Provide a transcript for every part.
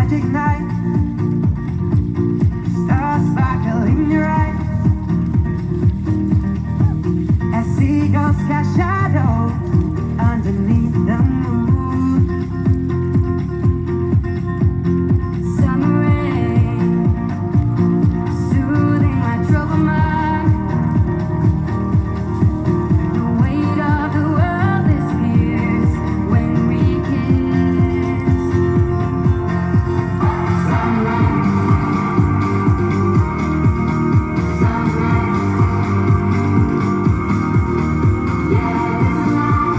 magic night. Stars sparkle in your eyes as seagulls cast shadow underneath the moon. Summer rain soothing my troubled mind. The weight of the world disappears when we kiss. Sunrise, sunrise, yeah, it's alive.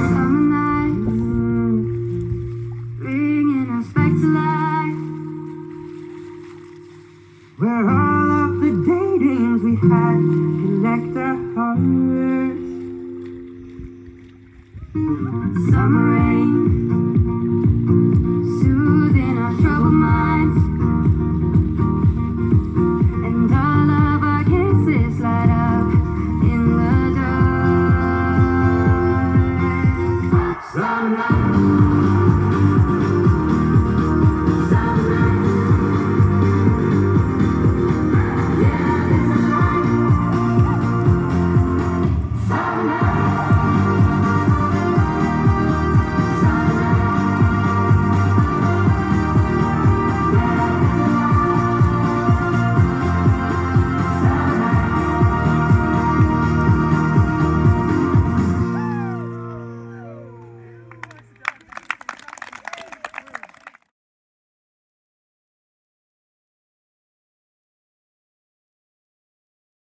Summer nights bringing us back to life, where all of the daydreams we had connect our hearts. Summer rain